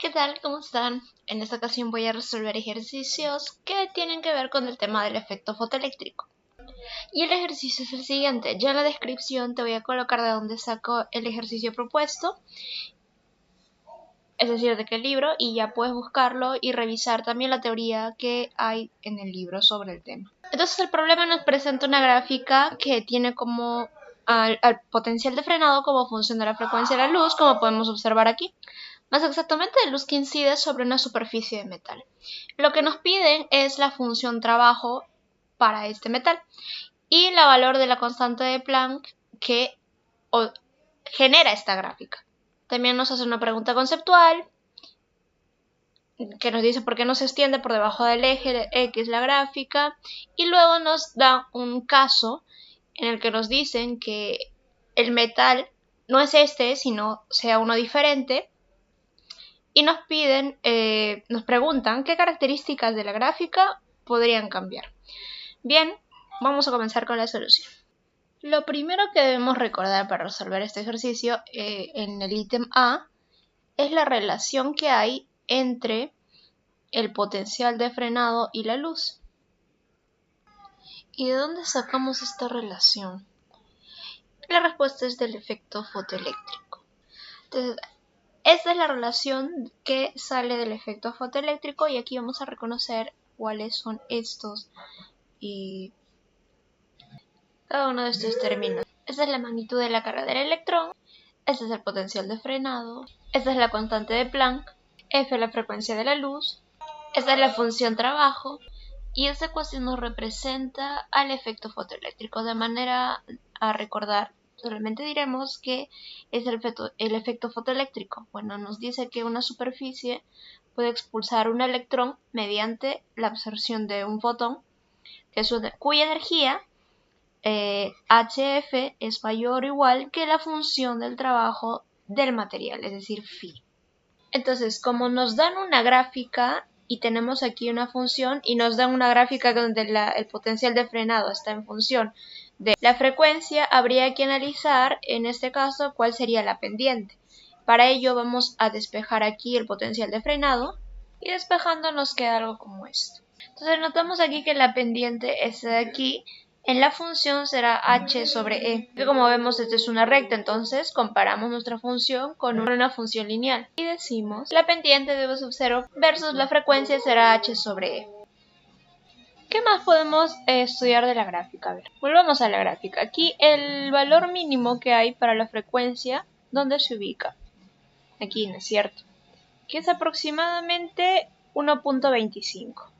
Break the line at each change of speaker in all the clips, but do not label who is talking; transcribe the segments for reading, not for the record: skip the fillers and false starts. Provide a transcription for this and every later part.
¿Qué tal? ¿Cómo están? En esta ocasión voy a resolver ejercicios que tienen que ver con el tema del efecto fotoeléctrico. Y el ejercicio es el siguiente. Ya en la descripción te voy a colocar de dónde saco el ejercicio propuesto, es decir, de qué libro, y ya puedes buscarlo y revisar también la teoría que hay en el libro sobre el tema. Entonces el problema nos presenta una gráfica que tiene como al potencial de frenado como función de la frecuencia de la luz, como podemos observar aquí. Más exactamente, de luz que incide sobre una superficie de metal. Lo que nos piden es la función trabajo para este metal y la valor de la constante de Planck que genera esta gráfica. También nos hace una pregunta conceptual que nos dice por qué no se extiende por debajo del eje X la gráfica, y luego nos da un caso en el que nos dicen que el metal no es este, sino sea uno diferente. Y nos preguntan qué características de la gráfica podrían cambiar. Bien, vamos a comenzar con la solución. Lo primero que debemos recordar para resolver este ejercicio en el ítem A es la relación que hay entre el potencial de frenado y la luz. ¿Y de dónde sacamos esta relación? La respuesta es del efecto fotoeléctrico. Entonces, esta es la relación que sale del efecto fotoeléctrico y aquí vamos a reconocer cuáles son estos y cada uno de estos términos. Esta es la magnitud de la carga del electrón, este es el potencial de frenado, esta es la constante de Planck, F es la frecuencia de la luz, esta es la función trabajo y esta ecuación nos representa al efecto fotoeléctrico. De manera a recordar, solamente diremos que es el efecto fotoeléctrico. Bueno, nos dice que una superficie puede expulsar un electrón mediante la absorción de un fotón, cuya energía HF es mayor o igual que la función del trabajo del material, es decir, phi. Entonces, como nos dan una gráfica y tenemos aquí una función y nos dan una gráfica donde el potencial de frenado está en función de la frecuencia, habría que analizar en este caso cuál sería la pendiente. Para ello vamos a despejar aquí el potencial de frenado y despejando nos queda algo como esto. Entonces notamos aquí que la pendiente es de aquí. En la función será h sobre e, que como vemos esta es una recta, entonces comparamos nuestra función con una función lineal y decimos la pendiente de 2 sub 0 versus la frecuencia será h sobre e. ¿Qué más podemos estudiar de la gráfica? A ver, volvamos a la gráfica. Aquí el valor mínimo que hay para la frecuencia, ¿dónde se ubica? Aquí, ¿no es cierto? Que es aproximadamente 1.25.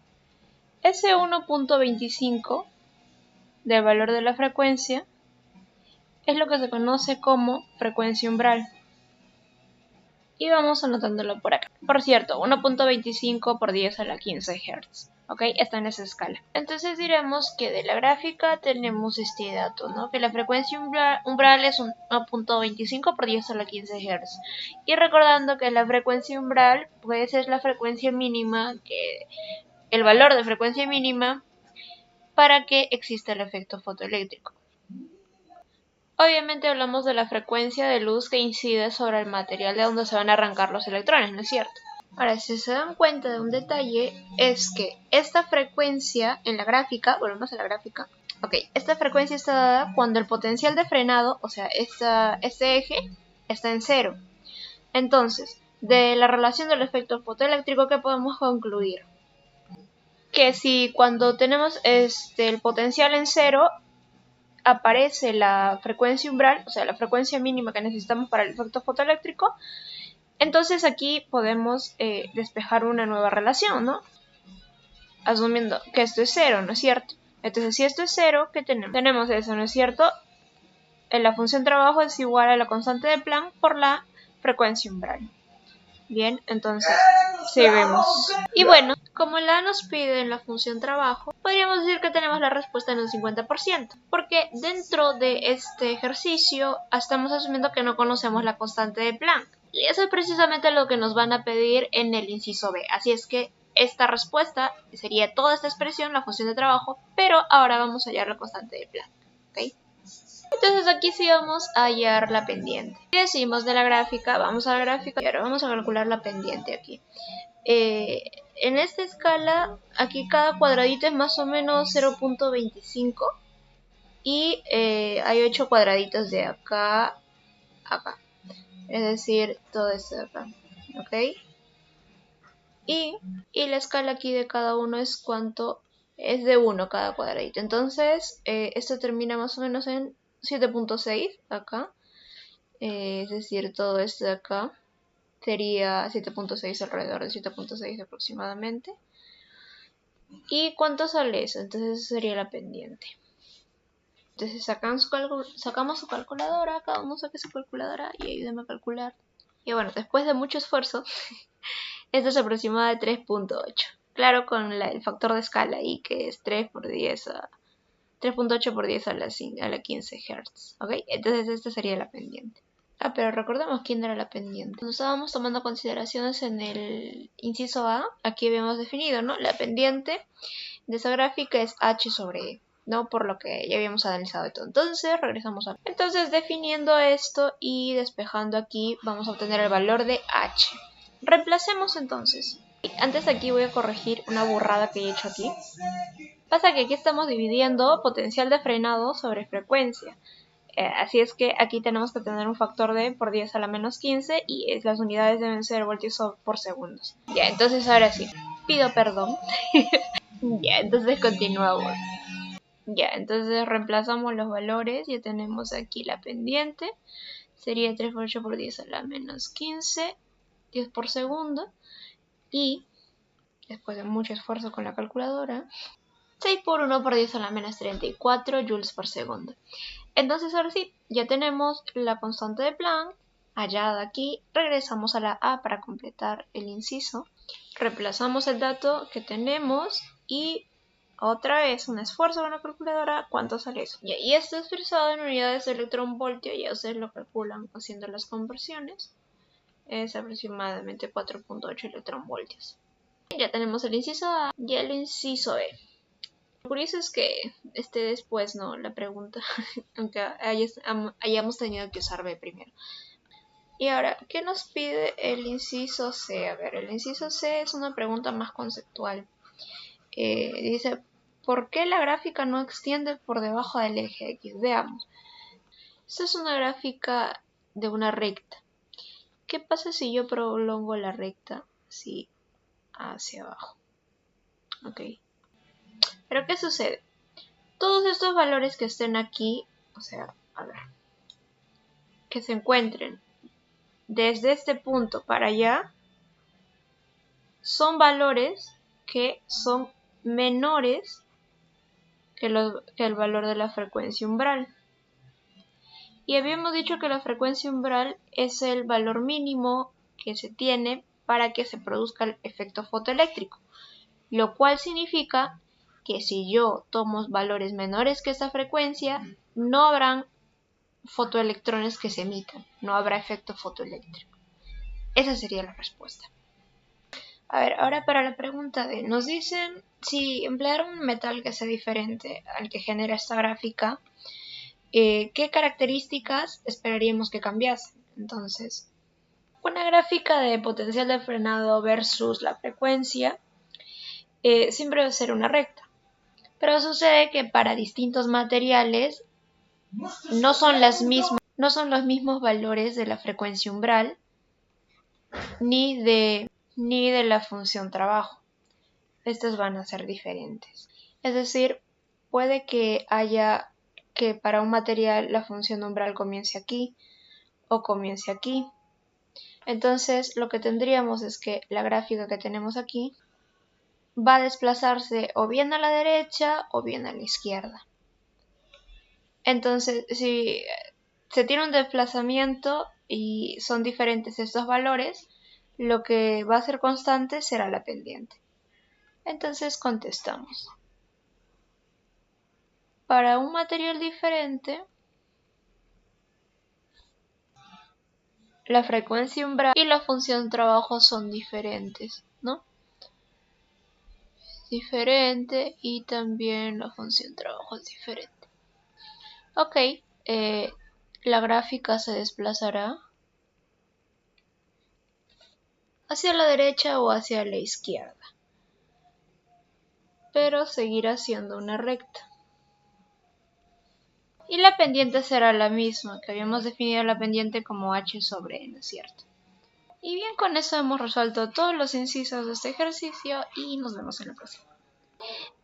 Ese 1.25 del valor de la frecuencia es lo que se conoce como frecuencia umbral. Y vamos anotándolo por acá. Por cierto, 1.25 por 10 a la 15 Hz. ¿Ok? Está en esa escala. Entonces diremos que de la gráfica tenemos este dato, ¿no? Que la frecuencia umbral es 1.25 por 10 a la 15 Hz. Y recordando que la frecuencia umbral pues es la frecuencia mínima, el valor de frecuencia mínima para que exista el efecto fotoeléctrico. Obviamente hablamos de la frecuencia de luz que incide sobre el material de donde se van a arrancar los electrones, ¿no es cierto? Ahora, si se dan cuenta de un detalle, es que esta frecuencia en la gráfica, volvemos a la gráfica, esta frecuencia está dada cuando el potencial de frenado, o sea, este eje, está en 0. Entonces, de la relación del efecto fotoeléctrico, ¿qué podemos concluir? Que si cuando tenemos el potencial en 0, aparece la frecuencia umbral, o sea, la frecuencia mínima que necesitamos para el efecto fotoeléctrico, entonces aquí podemos despejar una nueva relación, ¿no? Asumiendo que esto es 0, ¿no es cierto? Entonces, si esto es 0, ¿qué tenemos? Tenemos eso, ¿no es cierto? La función trabajo es igual a la constante de Planck por la frecuencia umbral. Bien, entonces, seguimos. Y bueno, como la nos pide en la función trabajo, podríamos decir que tenemos la respuesta en un 50%, porque dentro de este ejercicio estamos asumiendo que no conocemos la constante de Planck. Y eso es precisamente lo que nos van a pedir en el inciso B. Así es que esta respuesta sería toda esta expresión, la función de trabajo, pero ahora vamos a hallar la constante de Planck. ¿Okay? Entonces aquí sí vamos a hallar la pendiente. Y decimos de la gráfica, vamos a la gráfica y ahora vamos a calcular la pendiente aquí. En esta escala, aquí cada cuadradito es más o menos 0.25 y hay 8 cuadraditos de acá a acá. Es decir, todo esto de acá. ¿Ok? Y la escala aquí de cada uno es cuánto, es de 1 cada cuadradito. Entonces, esto termina más o menos en 7.6 acá. Es decir, todo esto de acá sería 7.6, alrededor de 7.6 aproximadamente. ¿Y cuánto sale eso? Entonces eso sería la pendiente. Entonces sacamos su calculadora, cada uno saque su calculadora y ayúdenme a calcular. Y bueno, después de mucho esfuerzo, esta es aproximada de 3.8. Claro, con el factor de escala ahí, que es 3 por 10 a 3.8 por 10 a la 15 Hz. ¿Ok? Entonces esta sería la pendiente. Pero recordemos quién era la pendiente. Cuando estábamos tomando consideraciones en el inciso A, aquí habíamos definido, ¿no? La pendiente de esa gráfica es h sobre e, ¿no? Por lo que ya habíamos analizado y todo. Entonces, regresamos a... Entonces, definiendo esto y despejando aquí, vamos a obtener el valor de h. Reemplacemos entonces. Antes aquí voy a corregir una burrada que he hecho aquí. Pasa que aquí estamos dividiendo potencial de frenado sobre frecuencia. Así es que aquí tenemos que tener un factor de por 10 a la menos 15 y las unidades deben ser voltios por segundos. Ya, entonces ahora sí, pido perdón. Ya, entonces continuamos. Ya, entonces reemplazamos los valores, ya tenemos aquí la pendiente. Sería 3 por 8 por 10 a la menos 15, 10 por segundo. Y, después de mucho esfuerzo con la calculadora, 6 por 1 por 10 a la menos 34 joules por segundo. Entonces ahora sí, ya tenemos la constante de Planck hallada aquí. Regresamos a la A para completar el inciso. Reemplazamos el dato que tenemos y otra vez un esfuerzo con la calculadora. ¿Cuánto sale eso? Y esto expresado en unidades de electronvoltio, ya ustedes lo calculan haciendo las conversiones. Es aproximadamente 4.8 electronvoltios. Ya tenemos el inciso A y el inciso B. Lo curioso es que esté después, ¿no? La pregunta, aunque hayamos tenido que usar B primero. Y ahora, ¿qué nos pide el inciso C? A ver, el inciso C es una pregunta más conceptual. Dice, ¿por qué la gráfica no extiende por debajo del eje X? Veamos. Esta es una gráfica de una recta. ¿Qué pasa si yo prolongo la recta así hacia abajo? Ok. ¿Pero qué sucede? Todos estos valores que estén aquí, o sea, a ver, que se encuentren desde este punto para allá, son valores que son menores que el valor de la frecuencia umbral. Y habíamos dicho que la frecuencia umbral es el valor mínimo que se tiene para que se produzca el efecto fotoeléctrico, lo cual significa que si yo tomo valores menores que esa frecuencia, no habrán fotoelectrones que se emitan, no habrá efecto fotoeléctrico. Esa sería la respuesta. A ver, ahora para la pregunta de, nos dicen si emplear un metal que sea diferente al que genera esta gráfica, ¿qué características esperaríamos que cambiasen? Entonces, una gráfica de potencial de frenado versus la frecuencia siempre va a ser una recta. Pero sucede que para distintos materiales no son los mismos valores de la frecuencia umbral ni de la función trabajo. Estas van a ser diferentes. Es decir, puede que haya que para un material la función umbral comience aquí o comience aquí. Entonces lo que tendríamos es que la gráfica que tenemos aquí va a desplazarse o bien a la derecha o bien a la izquierda. Entonces, si se tiene un desplazamiento y son diferentes estos valores, lo que va a ser constante será la pendiente. Entonces contestamos. Para un material diferente, la frecuencia umbral y la función trabajo son diferentes, ¿no? Diferente y también la función trabajo es diferente. Ok, la gráfica se desplazará hacia la derecha o hacia la izquierda, pero seguirá siendo una recta. Y la pendiente será la misma, que habíamos definido la pendiente como h sobre n, ¿cierto? Y bien, con eso hemos resuelto todos los incisos de este ejercicio y nos vemos en la próxima.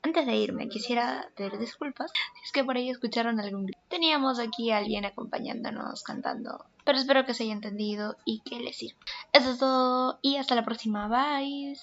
Antes de irme, quisiera pedir disculpas si es que por ahí escucharon algún grito. Teníamos aquí a alguien acompañándonos cantando, pero espero que se haya entendido y que les sirva. Eso es todo y hasta la próxima. Bye.